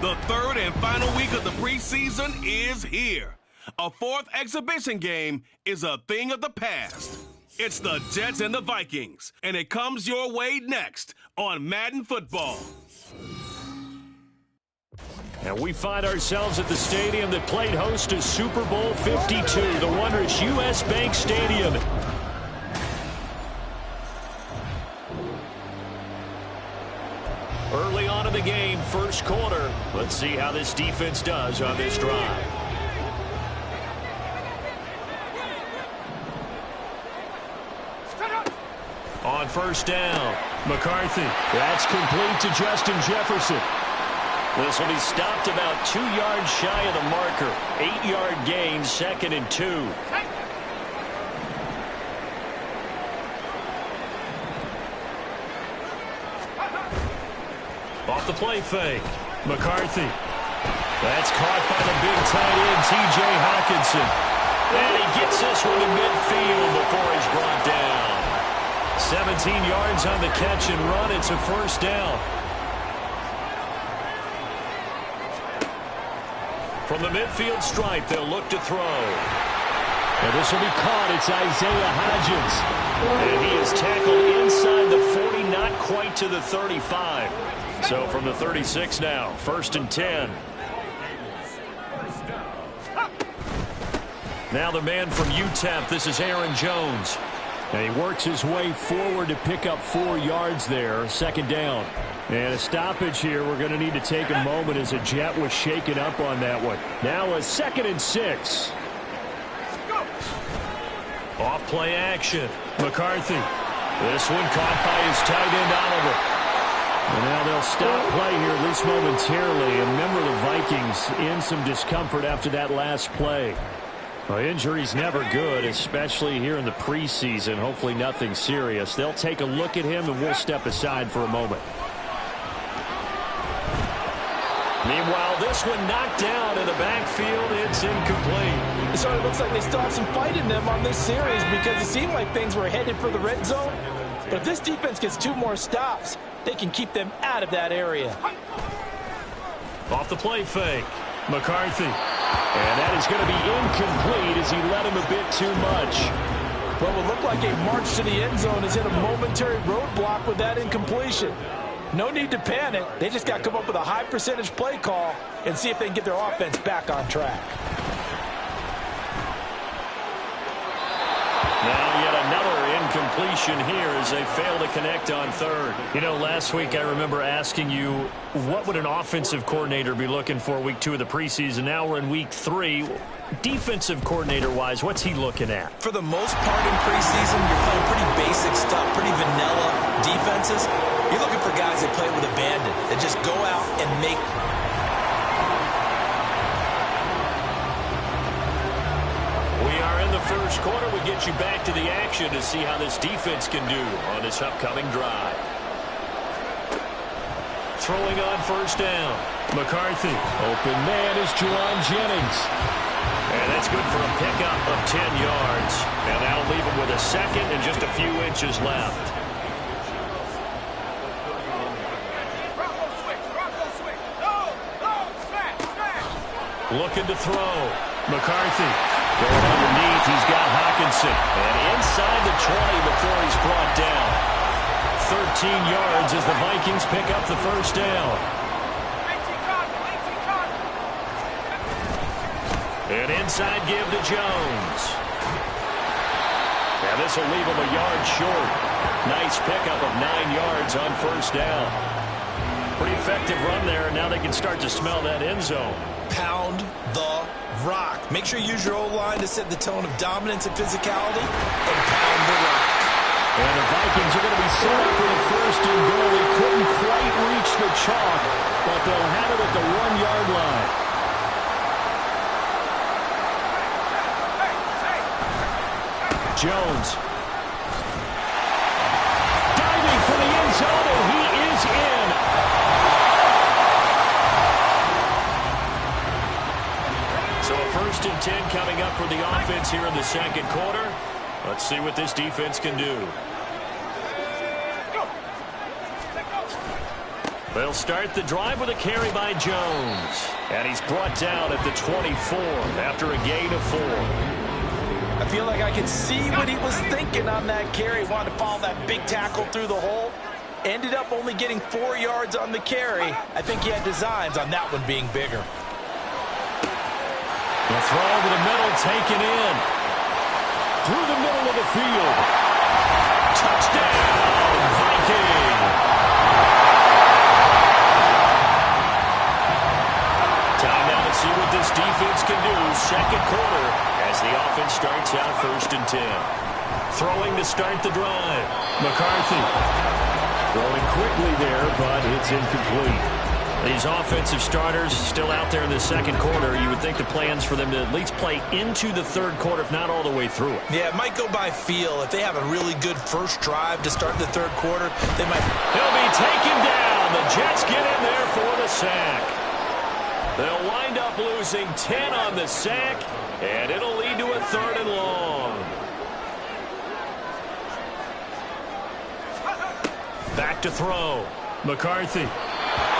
The third and final week of the preseason is here. A fourth exhibition game is a thing of the past. It's the Jets and the Vikings, and it comes your way next on Madden Football. And we find ourselves at the stadium that played host to Super Bowl 52, the wondrous U.S. Bank Stadium. Early on in the game, first quarter. Let's see how this defense does on this drive. On first down, McCarthy. That's complete to Justin Jefferson. This will be stopped about 2 yards shy of the marker. 8-yard gain, 2nd and 2. Off the play fake. McCarthy. That's caught by the big tight end, T.J. Hawkinson. And he gets this one to midfield before he's brought down. 17 yards on the catch and run. It's a first down. From the midfield stripe, they'll look to throw. And this will be caught. It's Isaiah Hodgins. And he is tackled inside the 40, not quite to the 35. So from the 36 now, 1st and 10. Now the man from UTEP, this is Aaron Jones. And he works his way forward to pick up 4 yards there, 2nd down. And a stoppage here. We're going to need to take a moment as a Jet was shaken up on that one. Now a 2nd and 6. Off play action. McCarthy. This one caught by his tight end Oliver. And now they'll stop play here, at least momentarily. And remember, the Vikings in some discomfort after that last play. Well, injury's never good, especially here in the preseason. Hopefully nothing serious. They'll take a look at him, and we'll step aside for a moment. Meanwhile, this one knocked down in the backfield. It's incomplete. So it looks like they still have some fight in them on this series because it seemed like things were headed for the red zone. But if this defense gets 2 more stops, they can keep them out of that area. Off the play fake. McCarthy. And that is going to be incomplete as he led him a bit too much. What will look like a march to the end zone has hit a momentary roadblock with that incompletion. No need to panic. They just got to come up with a high percentage play call and see if they can get their offense back on track. Now yet another incompletion here as they fail to connect on 3rd. You know, last week I remember asking you, what would an offensive coordinator be looking for week 2 of the preseason? Now we're in week 3. Defensive coordinator-wise, what's he looking at? For the most part in preseason, you're playing pretty basic stuff, pretty vanilla defenses. You're looking for guys that play with abandon, that just go out and make. We are in the first quarter. We get you back to the action to see how this defense can do on this upcoming drive. Throwing on first down. McCarthy. Open man is Juwan Jennings. And that's good for a pickup of 10 yards. And that'll leave him with a 2nd and just a few inches left. Looking to throw. McCarthy. Going underneath, he's got Hawkinson. And inside the 20 before he's brought down. 13 yards as the Vikings pick up the first down. And inside give to Jones. And this will leave him a yard short. Nice pickup of 9 yards on first down. Pretty effective run there, and now they can start to smell that end zone. Pound the rock. Make sure you use your O-line to set the tone of dominance and physicality, and pound the rock. And the Vikings are going to be set up for the first and goal. He couldn't quite reach the chalk, but they'll have it at the 1-yard line. Jones. Diving for the end zone, and he is in. So a 1st and 10 coming up for the offense here in the second quarter. Let's see what this defense can do. They'll start the drive with a carry by Jones. And he's brought down at the 24 after a gain of 4. I feel like I can see what he was thinking on that carry. Wanted to follow that big tackle through the hole. Ended up only getting 4 yards on the carry. I think he had designs on that one being bigger. The throw to the middle, taken in. Through the middle of the field. Touchdown, Viking. Time now to see what this defense can do. Second quarter as the offense starts out 1st and 10. Throwing to start the drive. McCarthy. Throwing quickly there, but it's incomplete. These offensive starters still out there in the second quarter. You would think the plan's for them to at least play into the third quarter, if not all the way through it. Yeah, it might go by feel. If they have a really good first drive to start the third quarter, they might... He'll be taken down. The Jets get in there for the sack. They'll wind up losing 10 on the sack, and it'll lead to a 3rd and long. Back to throw. McCarthy.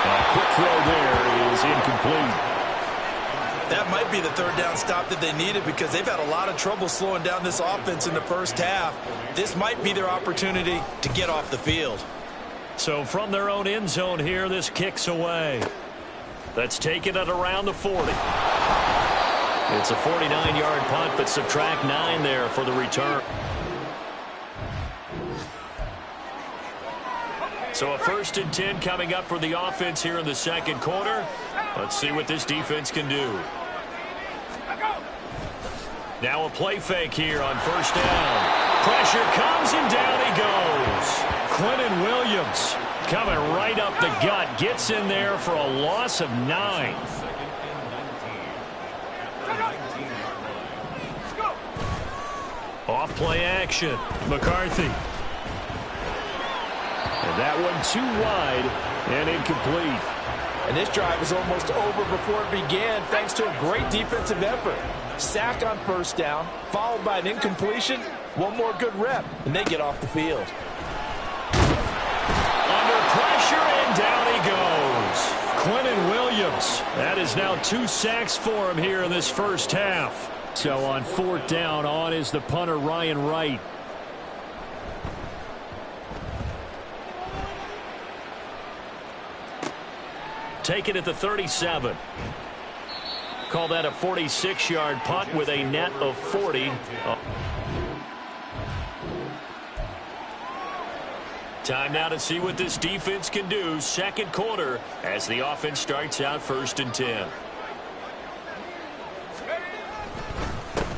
A quick throw there is incomplete. That might be the 3rd down stop that they needed because they've had a lot of trouble slowing down this offense in the first half. This might be their opportunity to get off the field. So from their own end zone here, this kicks away. That's taken at around the 40. It's a 49-yard punt, but subtract 9 there for the return. So a 1st and 10 coming up for the offense here in the second quarter. Let's see what this defense can do. Now a play fake here on 1st down. Pressure comes and down he goes. Quentin Williams coming right up the gut. Gets in there for a loss of 9. Off play action. McCarthy. And that one too wide and incomplete. And this drive was almost over before it began thanks to a great defensive effort. Sack on 1st down, followed by an incompletion. One more good rep, and they get off the field. Under pressure, and down he goes. Quentin Williams. That is now 2 sacks for him here in this first half. So on 4th down, on is the punter, Ryan Wright. Take it at the 37. Call that a 46-yard punt with a net of 40. Time now to see what this defense can do. Second quarter as the offense starts out 1st and 10.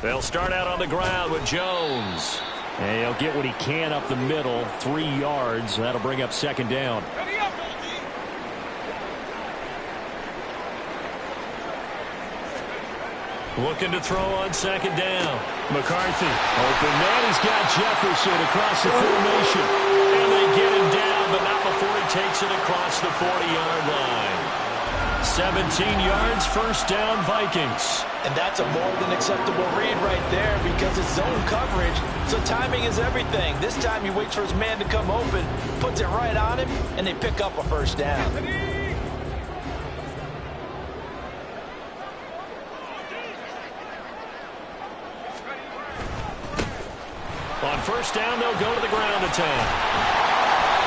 They'll start out on the ground with Jones. And he'll get what he can up the middle, 3 yards. That'll bring up 2nd down. Looking to throw on 2nd down. McCarthy. Open man. He's got Jefferson across the formation. And they get him down, but not before he takes it across the 40-yard line. 17 yards, 1st down, Vikings. And that's a more than acceptable read right there because it's zone coverage, so timing is everything. This time he waits for his man to come open, puts it right on him, and they pick up a 1st down. On 1st down, they'll go to the ground attack.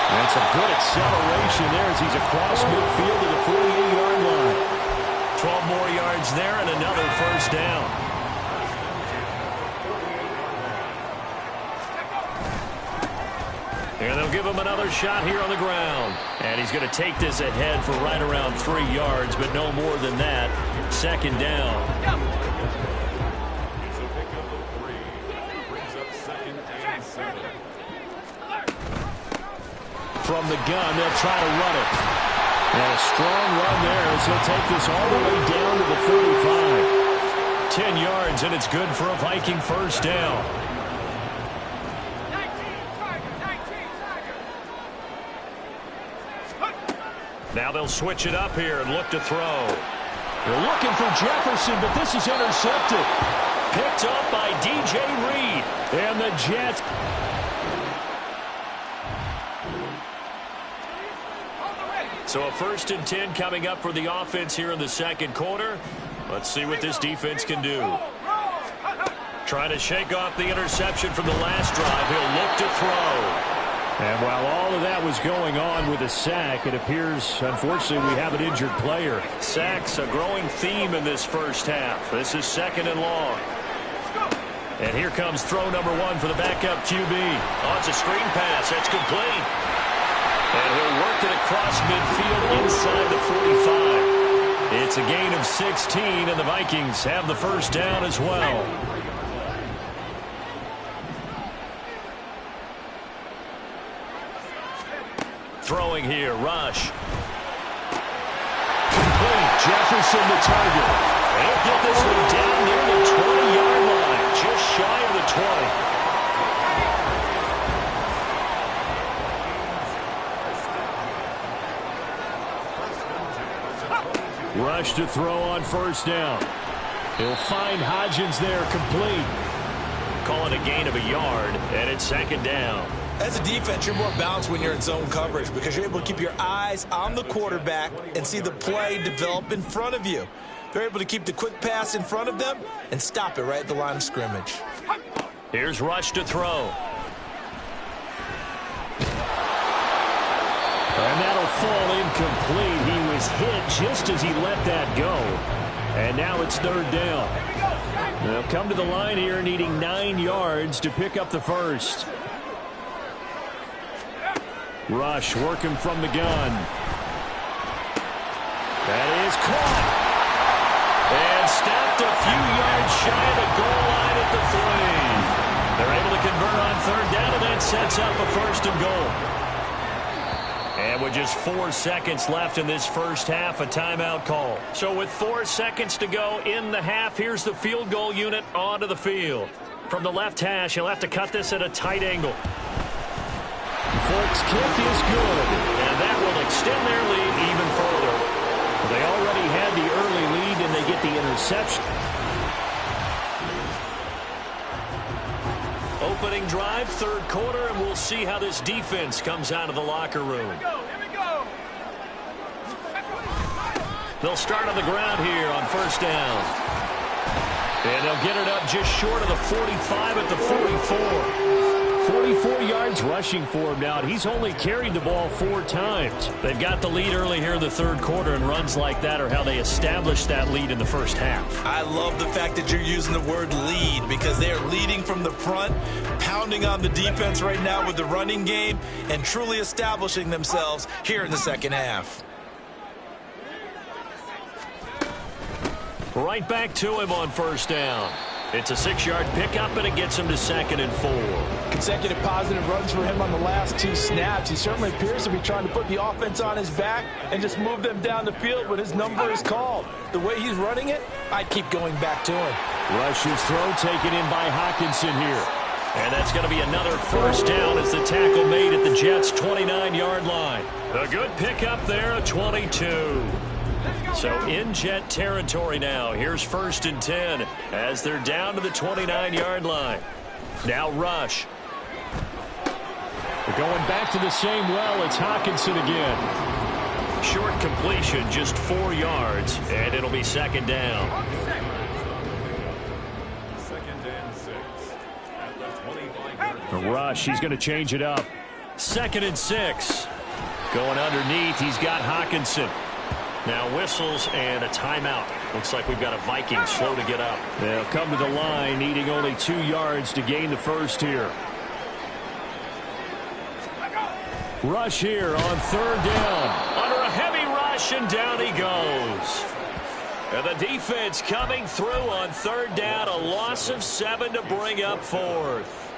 And some good acceleration there as he's across midfield to the 48-yard line. 12 more yards there and another 1st down. And they'll give him another shot here on the ground. And he's going to take this ahead for right around 3 yards, but no more than that. 2nd down. from the gun. They'll try to run it. And a strong run there as he'll take this all the way down to the 45. 10 yards, and it's good for a Viking first down. Now they'll switch it up here and look to throw. They're looking for Jefferson, but this is intercepted. Picked up by DJ Reed. And the Jets. So a 1st and 10 coming up for the offense here in the second quarter. Let's see what this defense can do. Trying to shake off the interception from the last drive. He'll look to throw. And while all of that was going on with a sack, it appears, unfortunately, we have an injured player. Sacks, a growing theme in this first half. This is 2nd and long. And here comes throw number 1 for the backup QB. Oh, it's a screen pass. That's complete. And he'll work it across midfield inside the 45. It's a gain of 16, and the Vikings have the first down as well. Throwing here, Rush. Complete. Jefferson the target. They'll get this one down near the 20-yard line, just shy of the 20. Rush to throw on first down. He'll find Hodgins there, complete. Call it a gain of a yard, and it's 2nd down. As a defense, you're more balanced when you're in zone coverage because you're able to keep your eyes on the quarterback and see the play develop in front of you. They're able to keep the quick pass in front of them and stop it right at the line of scrimmage. Here's Rush to throw. And that'll fall incomplete. He was hit just as he let that go. And now it's 3rd down. They'll come to the line here needing 9 yards to pick up the first. Rush working from the gun. That is caught. And stopped a few yards shy of the goal line at the 3. They're able to convert on 3rd down, and that sets up a 1st and goal. And with just 4 seconds left in this first half, a timeout call. So with 4 seconds to go in the half, here's the field goal unit onto the field. From the left hash, he'll have to cut this at a tight angle. Folks' kick is good, and that will extend their lead even further. They already had the early lead, and they get the interception. Opening drive, 3rd quarter, and we'll see how this defense comes out of the locker room. Here we go. They'll start on the ground here on 1st down. And they'll get it up just short of the 45 at the 44. 44 yards rushing for him now. He's only carried the ball 4 times. They've got the lead early here in the 3rd quarter, and runs like that are how they established that lead in the first half. I love the fact that you're using the word lead because they are leading from the front, pounding on the defense right now with the running game, and truly establishing themselves here in the second half. Right back to him on 1st down. It's a 6-yard pickup, and it gets him to 2nd and 4. Consecutive positive runs for him on the last 2 snaps. He certainly appears to be trying to put the offense on his back and just move them down the field when his number is called. The way he's running it, I'd keep going back to him. Rush's throw taken in by Hockenson here. And that's going to be another 1st down as the tackle made at the Jets' 29-yard line. A good pickup there at 22. So in Jet territory now. Here's 1st and 10 as they're down to the 29-yard line. Now Rush. We're going back to the same well. It's Hockenson again. Short completion, just 4 yards, and it'll be 2nd down. 2nd and 6 at the 25-yard. Rush, he's going to change it up. 2nd and 6. Going underneath, he's got Hockenson. Now whistles and a timeout. Looks like we've got a Viking slow to get up. They'll come to the line, needing only 2 yards to gain the first here. Rush here on 3rd down. Under a heavy rush, and down he goes. And the defense coming through on 3rd down. A loss of 7 to bring up 4th.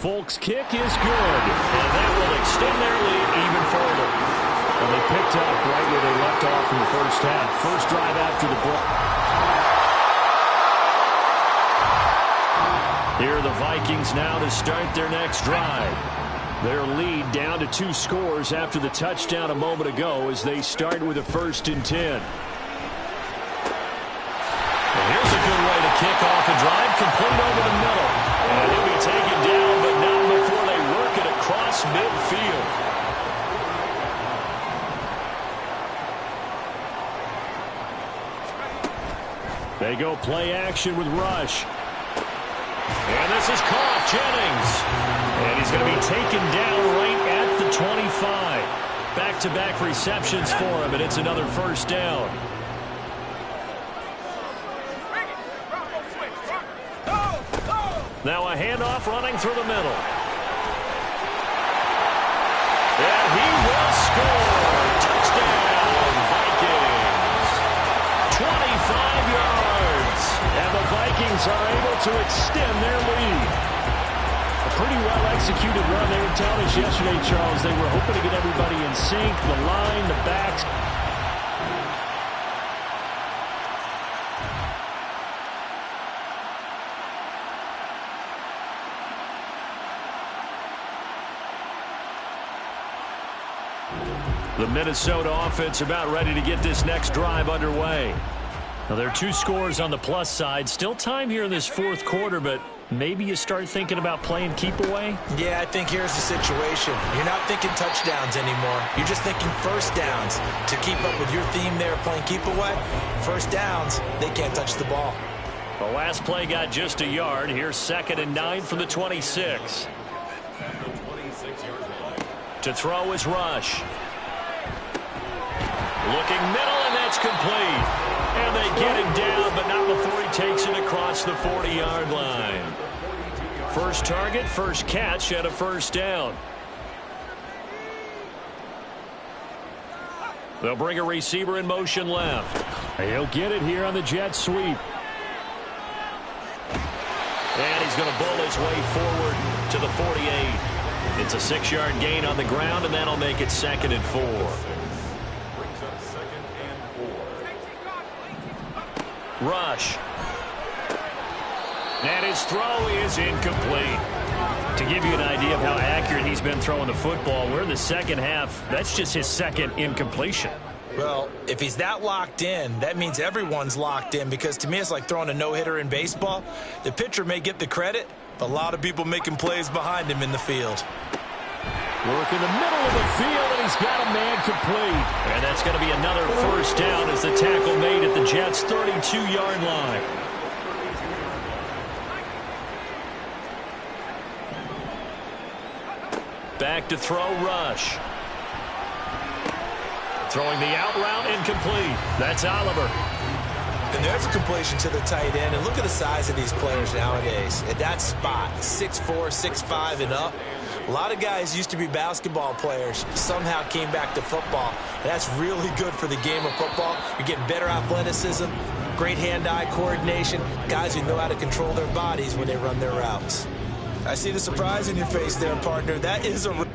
Folk's kick is good, and that will extend their lead even further. And they picked up right where they left off in the first half. First drive after the break. Here are the Vikings now to start their next drive. Their lead down to 2 scores after the touchdown a moment ago as they start with a 1st and 10. And here's a good way to kick off a drive, complete over the middle. And he'll be taken down, but not before they work it across midfield. They go play action with Rush. And this is caught, Jennings. And he's going to be taken down right at the 25. Back-to-back receptions for him, and it's another 1st down. Now a handoff running through the middle. And he will score. Touchdown, Vikings. 25 yards. And the Vikings are able to extend their lead. A pretty well-executed run. They were telling us yesterday, Charles, they were hoping to get everybody in sync, the line, the backs. The Minnesota offense about ready to get this next drive underway. Now, there are 2 scores on the plus side. Still time here in this 4th quarter, but maybe you start thinking about playing keep away? Yeah, I think here's the situation. You're not thinking touchdowns anymore. You're just thinking 1st downs. To keep up with your theme there, playing keep away, 1st downs, they can't touch the ball. The last play got just a yard. Here's 2nd and 9 from the 26. To throw is Rush. Looking middle, and that's complete. And they get him down, but not before he takes it across the 40-yard line. First target, first catch at a 1st down. They'll bring a receiver in motion left. He'll get it here on the jet sweep. And he's going to bull his way forward to the 48. It's a 6-yard gain on the ground, and that'll make it 2nd and 4. Rush. And his throw is incomplete. To give you an idea of how accurate he's been throwing the football, we're in the 2nd half. That's just his 2nd incompletion. Well, if he's that locked in, that means everyone's locked in, because to me it's like throwing a no-hitter in baseball. The pitcher may get the credit, but a lot of people making plays behind him in the field. Work in the middle of the field, and he's got a man complete. And that's going to be another 1st down as the tackle made at the Jets' 32-yard line. Back to throw, Rush. Throwing the out route, incomplete. That's Oliver. And there's a completion to the tight end. And look at the size of these players nowadays. At that spot, 6'4", 6'5", and up. A lot of guys used to be basketball players, somehow came back to football. And that's really good for the game of football. You're getting better athleticism, great hand-eye coordination, guys who know how to control their bodies when they run their routes. I see the surprise in your face there, partner. That is a...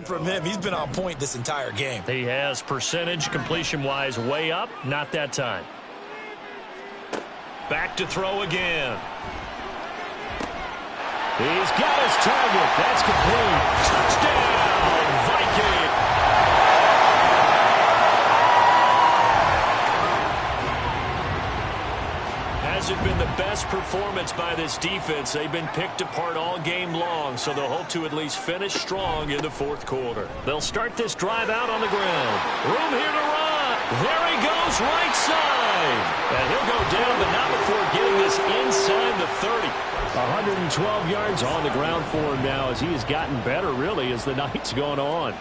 From him, he's been on point this entire game. He has percentage completion-wise way up. Not that time. Back to throw again. He's got his target. That's complete. Touchdown, Vikings. Hasn't been the best performance by this defense. They've been picked apart all game long, so they'll hope to at least finish strong in the fourth quarter. They'll start this drive out on the ground. Room here to run. There he goes, right side. And he'll go down, but not before getting this inside the 30. 112 yards on the ground for him now as he has gotten better, really, as the night's gone on.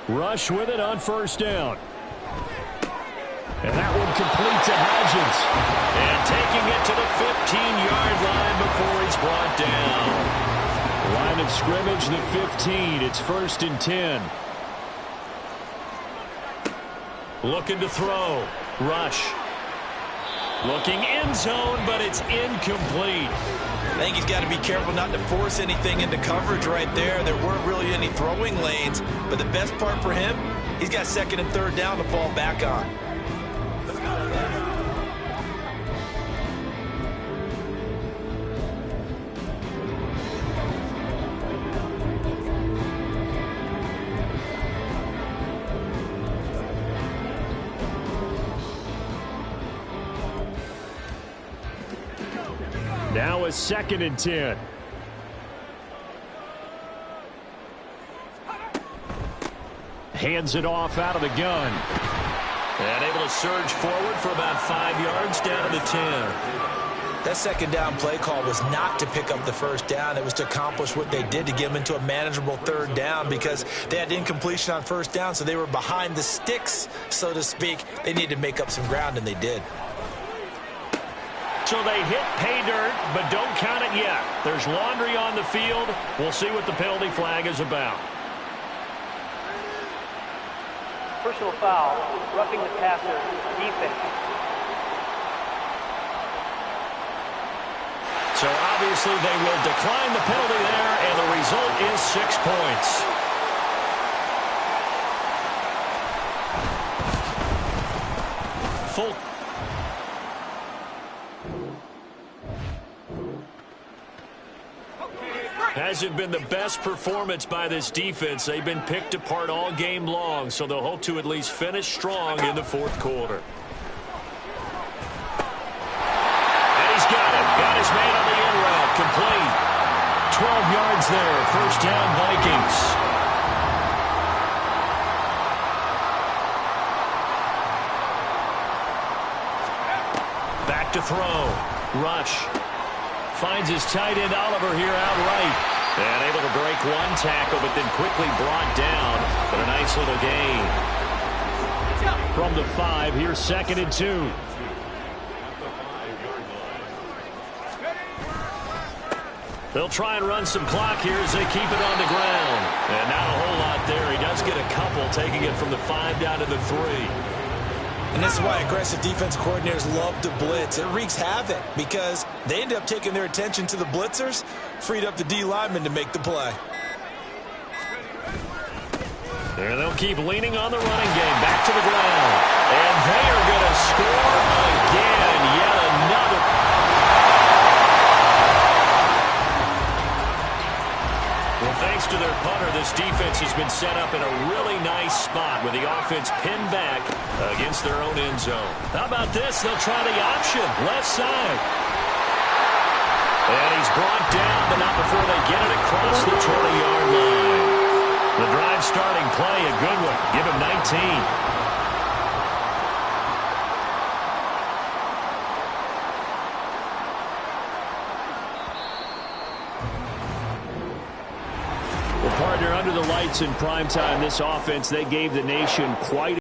Rush with it on first down. And that one complete to Hodgins. And taking it to the 15-yard line before he's brought down. Line of scrimmage, the 15. It's 1st and 10. Looking to throw. Rush. Looking end zone, but it's incomplete. I think he's got to be careful not to force anything into coverage right there. There weren't really any throwing lanes, but the best part for him, he's got 2nd and 3rd down to fall back on. Now a 2nd and 10. Hands it off out of the gun. And able to surge forward for about 5 yards down to the 10. That 2nd down play call was not to pick up the 1st down. It was to accomplish what they did to get them into a manageable 3rd down because they had incompletion on 1st down, so they were behind the sticks, so to speak. They needed to make up some ground, and they did. So they hit pay dirt, but don't count it yet. There's laundry on the field. We'll see what the penalty flag is about. Personal foul, roughing the passer, defense. So obviously they will decline the penalty there, and the result is 6 points. Full. Hasn't been the best performance by this defense. They've been picked apart all game long, so they'll hope to at least finish strong in the fourth quarter. And he's got it. Got his man on the in route. Complete. 12 yards there. 1st down, Vikings. Back to throw. Rush. Finds his tight end Oliver here outright. And able to break one tackle, but then quickly brought down. But a nice little gain. From the 5, here's 2nd and 2. They'll try and run some clock here as they keep it on the ground. And not a whole lot there. He does get a couple, taking it from the 5 down to the 3. And this is why aggressive defense coordinators love to blitz. It wreaks havoc because they end up taking their attention to the blitzers, freed up the D lineman to make the play. There they'll keep leaning on the running game. Back to the ground. And they are going to score again. Yet another. Well, thanks to their punter, this defense has been set up in a really nice spot with the offense pinned back against their own end zone. How about this? They'll try the option. Left side. And he's brought down, but not before they get it across the 20-yard line. The drive starting play, a good one. Give him 19. Partner, under the lights in primetime, this offense, they gave the nation quite